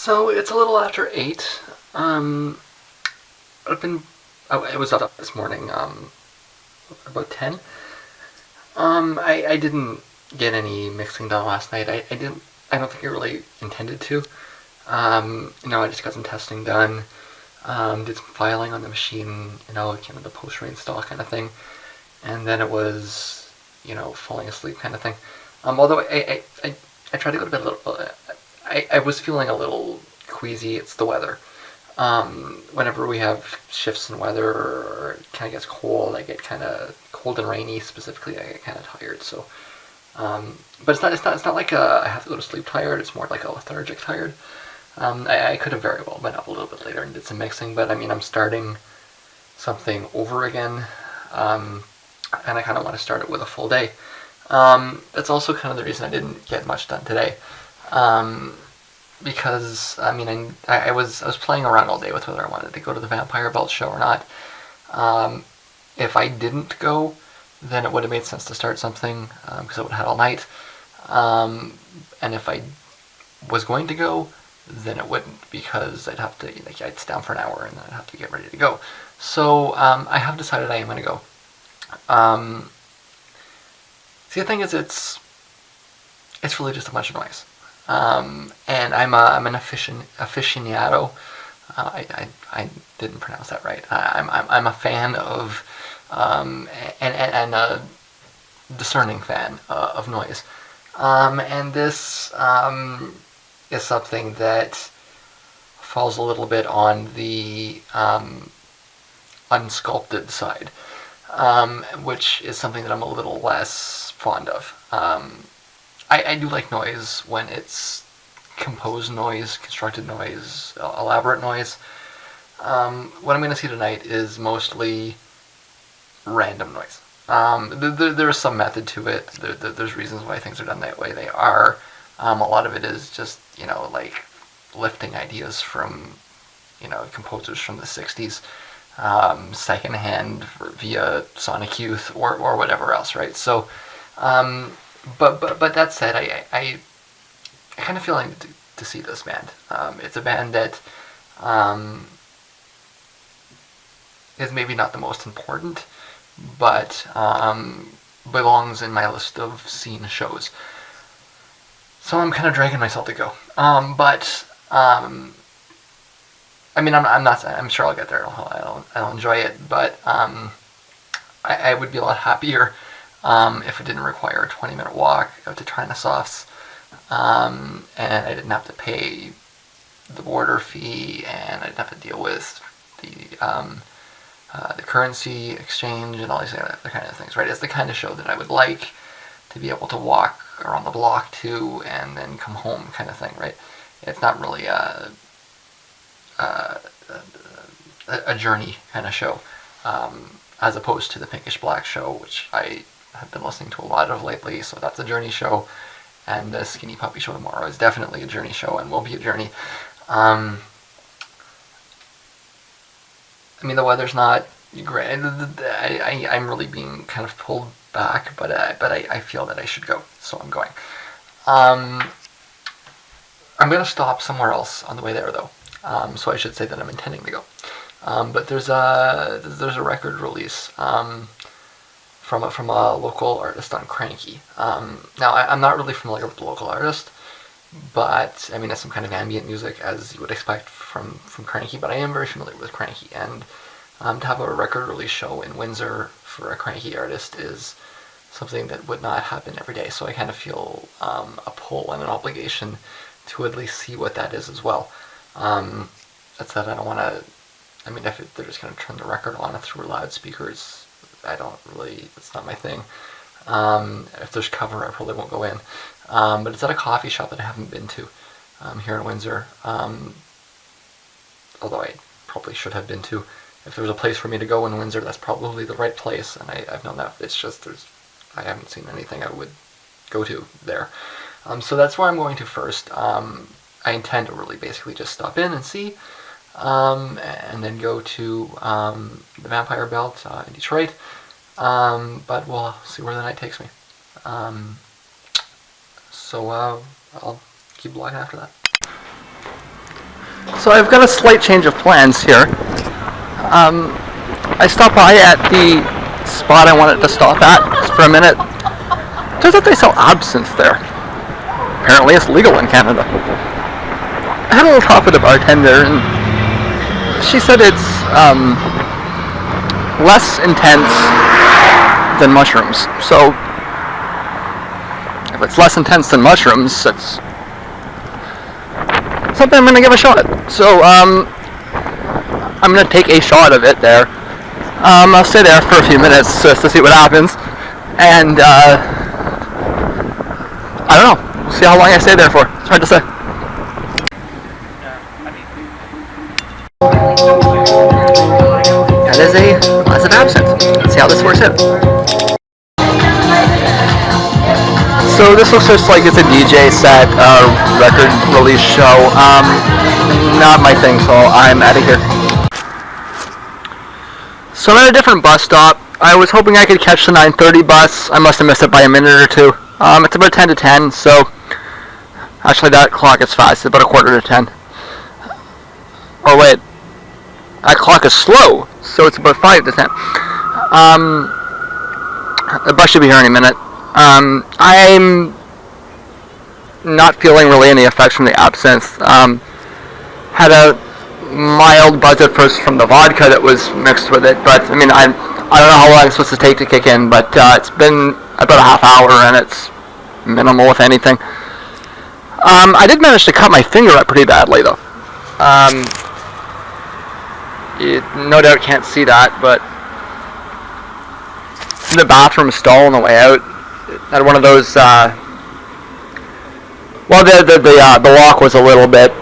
So it's a little after 8. I've been. I was up this morning, about 10. I didn't get any mixing done last night. I didn't. I don't think I really intended to. I just got some testing done. Did some filing on the machine. Kind of the post-rain stall kind of thing. And then it was, falling asleep kind of thing. Although I tried to go to bed a little. I was feeling a little queasy. It's the weather. Whenever we have shifts in weather or it kind of gets cold, I get kind of cold and rainy specifically. I get kind of tired. So, but it's not like I have to go to sleep tired. It's more like a lethargic tired. I could have very well been up a little bit later and did some mixing, but I mean I'm starting something over again, and I kind of want to start it with a full day. That's also kind of the reason I didn't get much done today. Because I mean I was playing around all day with whether I wanted to go to the Vampire Belt show or not. If I didn't go, then it would have made sense to start something because I would have had all night. And if I was going to go, then it wouldn't because I'd have to I'd sit down for an hour and then I'd have to get ready to go. So I have decided I am going to go. See, the thing is, it's really just a bunch of noise. And I'm an aficionado. I didn't pronounce that right. I'm a fan of and a discerning fan of noise. And this is something that falls a little bit on the unsculpted side, which is something that I'm a little less fond of. I do like noise when it's composed noise, constructed noise, elaborate noise. What I'm going to see tonight is mostly random noise. There's some method to it. There's reasons why things are done that way they are. A lot of it is just, like lifting ideas from, composers from the 60s, secondhand via Sonic Youth or whatever else, right? So, but that said, I kind of feel like to see this band. It's a band that is maybe not the most important, but belongs in my list of seen shows. So I'm kind of dragging myself to go. But I mean, I'm not. I'm sure I'll get there. I'll enjoy it, but I would be a lot happier if it didn't require a 20-minute walk out to Trinosauce, and I didn't have to pay the border fee, and I didn't have to deal with the currency exchange and all these other kind of things. Right? It's the kind of show that I would like to be able to walk around the block to and then come home, kind of thing. Right? It's not really a journey kind of show, as opposed to the Pinkish Black show, which I have been listening to a lot of lately. So that's a journey show, and the Skinny Puppy show tomorrow is definitely a journey show and will be a journey. I mean, the weather's not great. I'm really being kind of pulled back, but I feel that I should go, so I'm going. I'm going to stop somewhere else on the way there, though. So I should say that I'm intending to go. But there's a record release from a local artist on Cranky. Now I'm not really familiar with the local artist, but I mean it's some kind of ambient music as you would expect from Cranky. But I am very familiar with Cranky, and to have a record release show in Windsor for a Cranky artist is something that would not happen every day. So I kind of feel a pull and an obligation to at least see what that is as well. That said, I don't want to. I mean, if they're just going to turn the record on through loudspeakers, I don't really. It's not my thing. If there's cover, I probably won't go in. But it's at a coffee shop that I haven't been to here in Windsor. Although I probably should have been to. If there was a place for me to go in Windsor, that's probably the right place. And I've known that. It's just I haven't seen anything I would go to there. So that's where I'm going to first. I intend to really basically just stop in and see, and then go to the Vampire Belt in Detroit, but we'll see where the night takes me. So I'll keep blogging after that. So I've got a slight change of plans here. I stopped by at the spot I wanted to stop at for a minute. Turns out they sell absinthe there. Apparently it's legal in Canada. I had a little talk with the bartender, and she said it's less intense than mushrooms. So if it's less intense than mushrooms, it's something I'm going to give a shot. So I'm going to take a shot of it there. I'll stay there for a few minutes just to see what happens, and I don't know. We'll see how long I stay there for. It's hard to say. That is a glass of absinthe. Let's see how this works out. So this looks just like it's a DJ set, record release show. Not my thing, so I'm out of here. So I'm at a different bus stop. I was hoping I could catch the 9:30 bus. I must have missed it by a minute or two. It's about 10 to 10, so actually that clock is fast. It's about a quarter to 10. Oh wait, that clock is slow, so it's about 5 to 10. The bus should be here any minute. I'm not feeling really any effects from the absinthe. Had a mild buzz at first from the vodka that was mixed with it, but I mean, I don't know how long it's supposed to take to kick in, but it's been about a half hour and it's minimal, if anything. I did manage to cut my finger up pretty badly, though. You no doubt can't see that, but in the bathroom stall on the way out, had one of those. Well, the lock was a little bit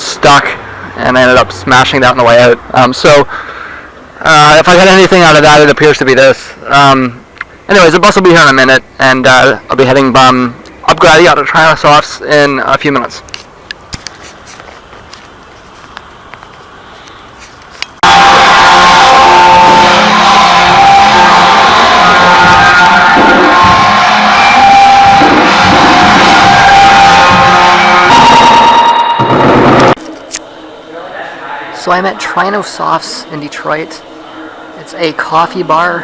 stuck, and I ended up smashing that on the way out. So if I got anything out of that, it appears to be this. Anyways, the bus will be here in a minute, and I'll be heading up Grady out to Trinosauce in a few minutes. So I'm at Trinosauce in Detroit. It's a coffee bar.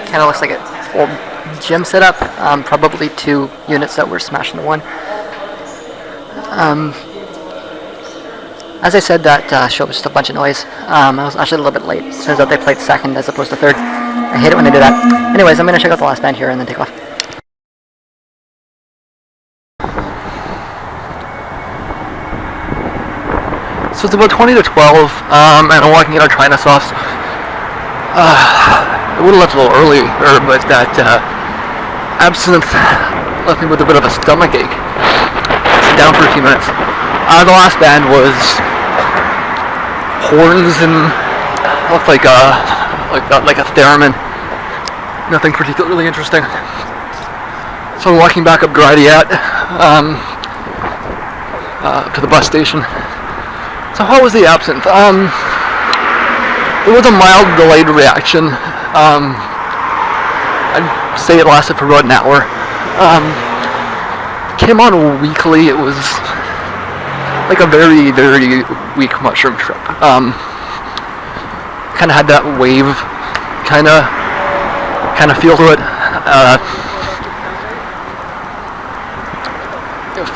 Kind of looks like an old gym setup. Probably 2 units that were smashed into one. As I said, that show was just a bunch of noise. I was actually a little bit late. Turns out they played second as opposed to third. I hate it when they do that. Anyways, I'm going to check out the last band here and then take off. So it's about 20 to 12, and I'm walking out of Trinosauce. I would have left a little earlier, but that absinthe left me with a bit of a stomach ache. Sit down for a few minutes. The last band was horns and looked like a theremin. Nothing particularly interesting. So I'm walking back up Gradiat to the bus station. So how was the absinthe? It was a mild delayed reaction. I'd say it lasted for about an hour. Came on weakly. It was like a very, very weak mushroom trip. Kind of had that wave kind of feel to it.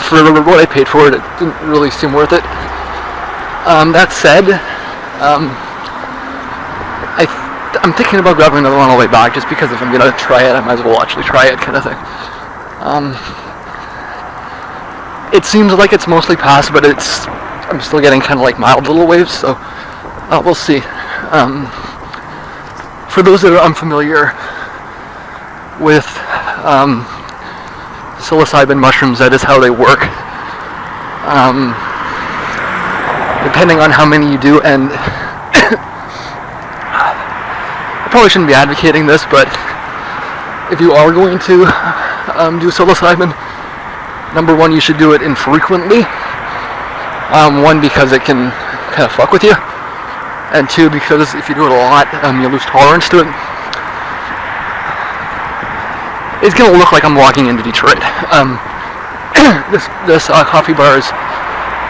For what I paid for it, it didn't really seem worth it. That said, I'm thinking about grabbing another one on the way back, just because if I'm going to try it, I might as well actually try it, kind of thing. It seems like it's mostly past, but I'm still getting kind of like mild little waves, so we'll see. For those that are unfamiliar with psilocybin mushrooms, that is how they work. Depending on how many you do, and I probably shouldn't be advocating this, but if you are going to do psilocybin, number one, you should do it infrequently. One, because it can kind of fuck with you, and two, because if you do it a lot, you lose tolerance to it. It's gonna look like I'm walking into Detroit. this coffee bar is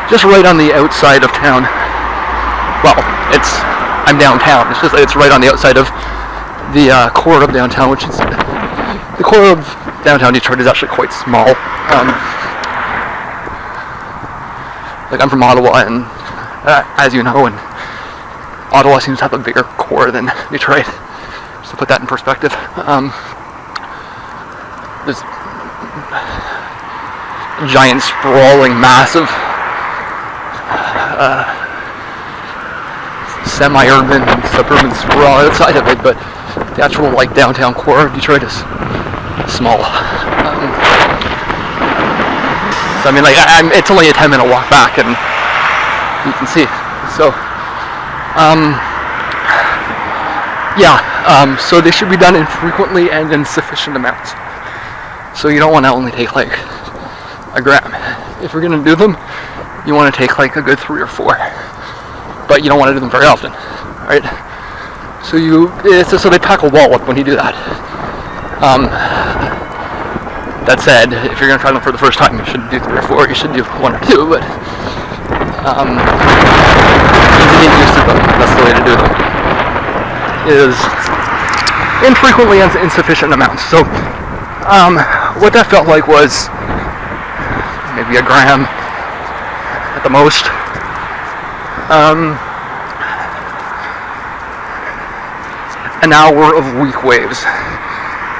just right on the outside of town. Well, I'm downtown. It's right on the outside of the core of downtown, which is the core of downtown Detroit is actually quite small. Like, I'm from Ottawa, and as you know, and Ottawa seems to have a bigger core than Detroit. Just to put that in perspective, there's giant, sprawling, massive, semi-urban and suburban sprawl outside of it, but the actual like downtown core of Detroit is small. So I mean, like, it's only a 10-minute walk back, and you can see. So, so they should be done infrequently and in sufficient amounts. So you don't want to only take like a gram. If you're gonna do them, you want to take like a good 3 or 4, but you don't want to do them very often, right? So so they pack a wallop when you do that. That said, if you're gonna try them for the first time, you shouldn't do 3 or 4. You should do 1 or 2, but to get used to them, that's the way to do them. Is infrequently and insufficient amounts. So what that felt like was maybe a gram at the most. An hour of weak waves.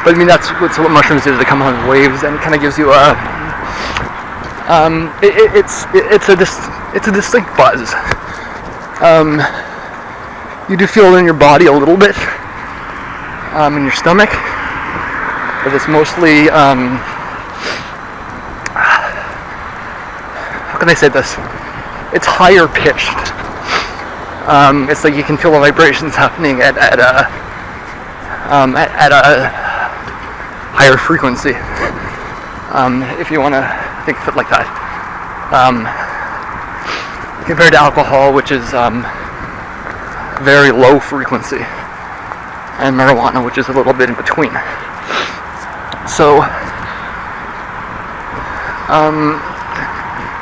But I mean, that's what mushrooms do. They come on in waves, and it kind of gives you a it's a distinct buzz. You do feel it in your body a little bit, in your stomach, but it's mostly how can I say this? It's higher pitched. It's like you can feel the vibrations happening at a higher frequency, if you want to think of it like that. Compared to alcohol, which is very low frequency, and marijuana, which is a little bit in between. So,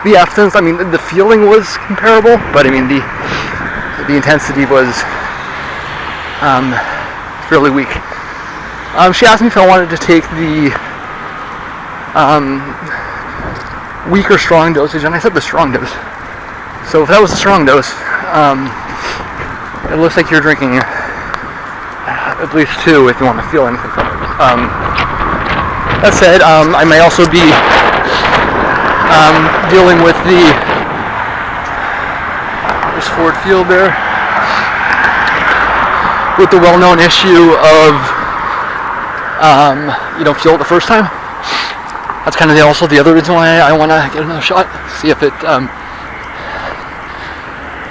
the absinthe, I mean, the feeling was comparable, but I mean, the intensity was fairly weak. She asked me if I wanted to take the weak or strong dosage, and I said the strong dose. So if that was the strong dose, it looks like you're drinking at least 2 if you want to feel anything from it. That said, I may also be dealing with there's Ford Field there, with the well-known issue of you don't feel it the first time. That's kind of also the other reason why I want to get another shot, see if it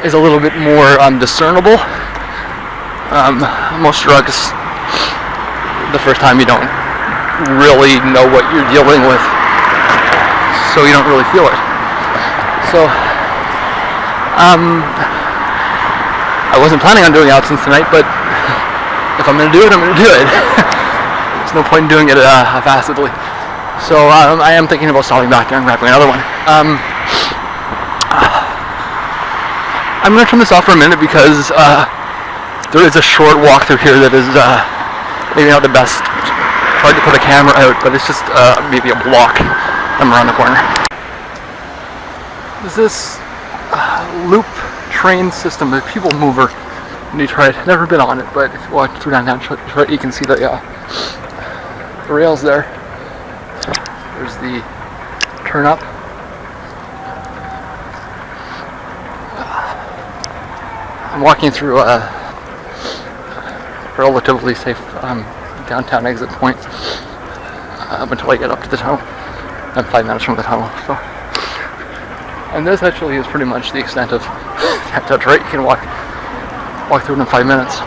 is a little bit more discernible. Most drugs, the first time you don't really know what you're dealing with, so you don't really feel it. So I wasn't planning on doing absinthe tonight, but if I'm going to do it, I'm going to do it. There's no point in doing it half-assedly. So I am thinking about stopping back there and grabbing another one. I'm going to turn this off for a minute because there is a short walk through here that is maybe not the best. Hard to put a camera out, but it's just maybe a block. I'm around the corner. There's this loop train system, the people mover in Detroit. Never been on it, but if you walk through downtown Detroit, you can see the rails there. There's the turn up. I'm walking through a relatively safe downtown exit point up until I get up to the tunnel. I'm 5 minutes from the tunnel. So, and this actually is pretty much the extent of Detroit. You can walk through it in 5 minutes.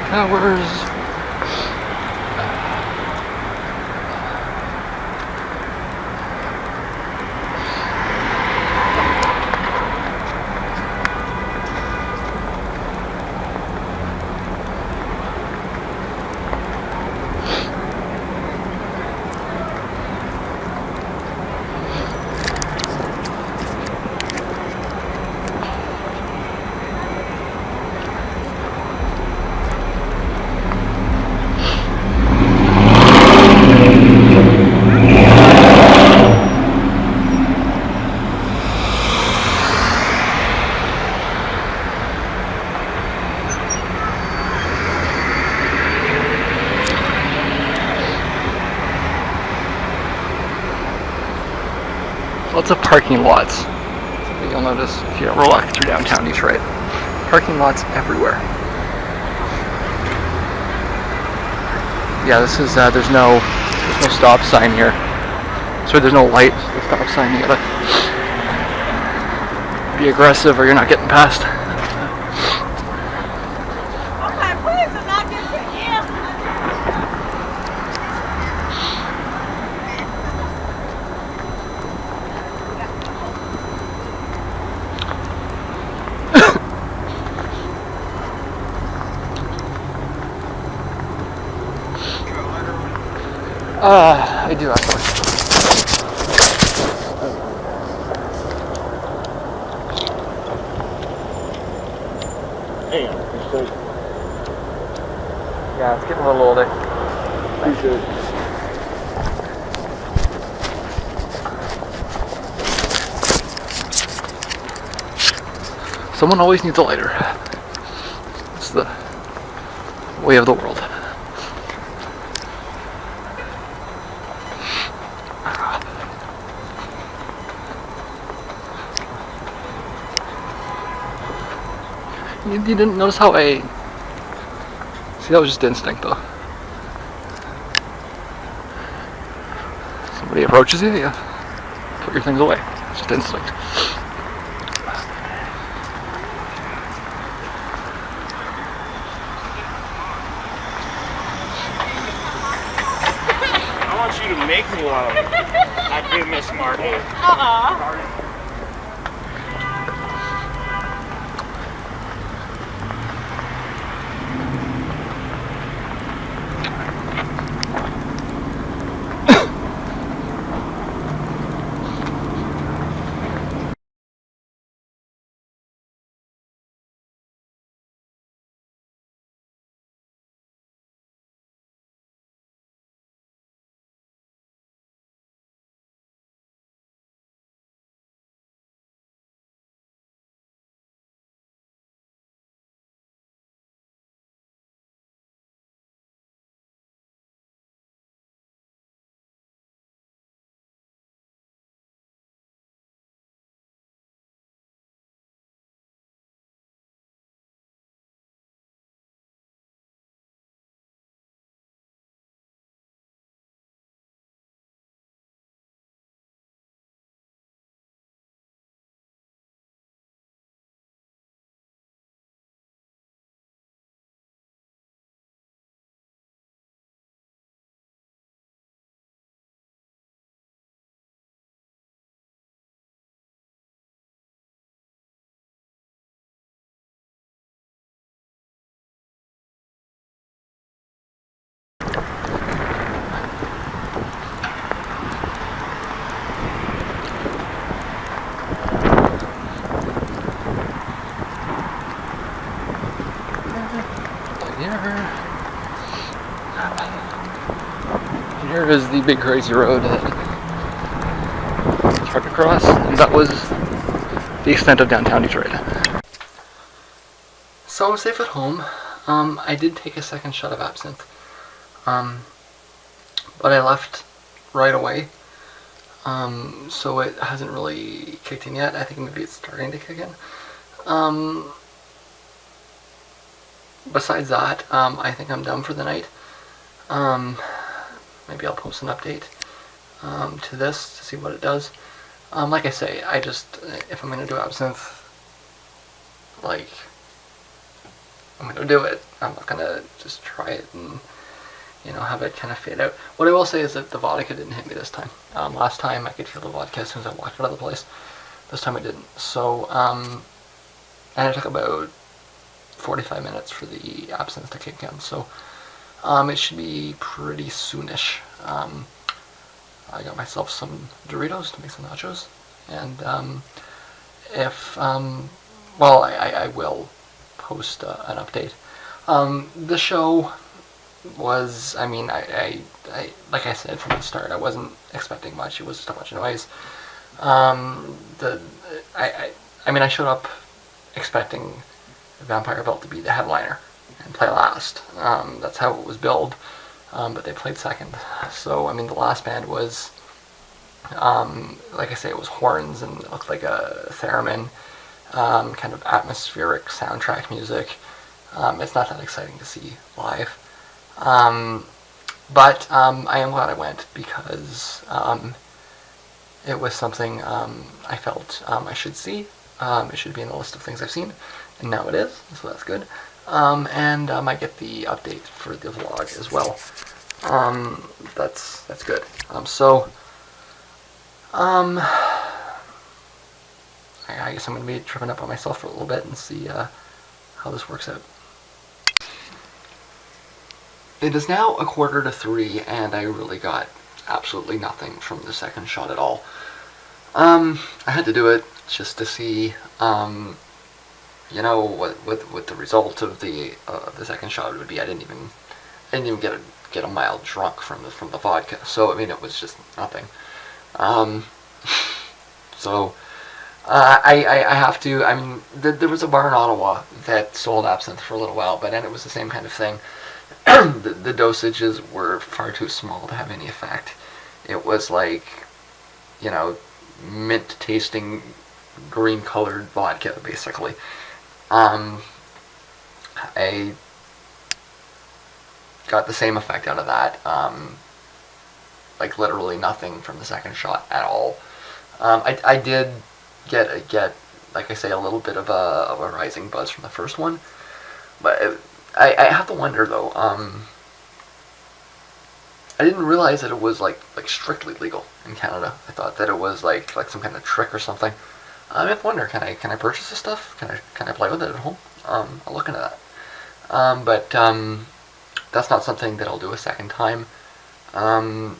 Towers. Lots of parking lots. You'll notice if you ever walk through downtown Detroit. Parking lots everywhere. Yeah, this is there's no stop sign here. So there's no light, the stop sign. You gotta be aggressive or you're not getting past. I do actually. Damn, you're so Yeah, it's getting a little older. good. Someone always needs a lighter. It's the way of the world. You didn't notice how I... See, that was just instinct, though. Somebody approaches you, you put your things away. It's just instinct. I want you to make me one. I do miss Marty. Here is the big crazy road that it's hard to cross, and that was the extent of downtown Detroit. So I'm safe at home. I did take a second shot of absinthe, but I left right away. So it hasn't really kicked in yet. I think maybe it's starting to kick in. Besides that, I think I'm done for the night. Maybe I'll post an update to this to see what it does. Like I say, if I'm going to do absinthe, like, I'm gonna do it. I'm not gonna just try it and have it kind of fade out. What I will say is that the vodka didn't hit me this time. Last time I could feel the vodka as soon as I walked out of the place. This time I didn't. So and it took about 45 minutes for the absinthe to kick in. So it should be pretty soonish. I got myself some Doritos to make some nachos, and if well, I will post an update. The show was, I mean, like I said from the start, I wasn't expecting much. It was just a bunch of noise. The I mean, I showed up expecting Vampire Belt to be the headliner and play last. That's how it was billed, but they played second. So I mean, the last band was, like I say, it was horns and it looked like a theremin, kind of atmospheric soundtrack music. It's not that exciting to see live. But I am glad I went because it was something I felt I should see. It should be in the list of things I've seen, and now it is, so that's good. And I get the update for the vlog as well. That's good. I guess I'm going to be tripping up on myself for a little bit and see how this works out. It is now 2:45, and I really got absolutely nothing from the second shot at all. I had to do it just to see, what the result of the second shot would be. I didn't even get a mild drunk from the vodka. So I mean, it was just nothing. So I have to. I mean, there was a bar in Ottawa that sold absinthe for a little while, but then it was the same kind of thing. The dosages were far too small to have any effect. It was like, mint tasting green colored vodka, basically. I got the same effect out of that. Like literally nothing from the second shot at all. I did get like I say, a little bit of a rising buzz from the first one, but I have to wonder though. I didn't realize that it was like strictly legal in Canada. I thought that it was like some kind of trick or something. I have to wonder, can I purchase this stuff? Can I play with it at home? I'll look into that. But that's not something that I'll do a second time. I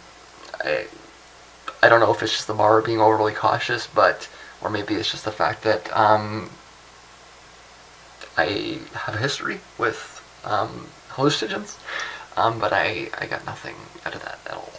don't know if it's just the bar being overly cautious, or maybe it's just the fact that I have a history with hallucinogens, but I got nothing out of that at all.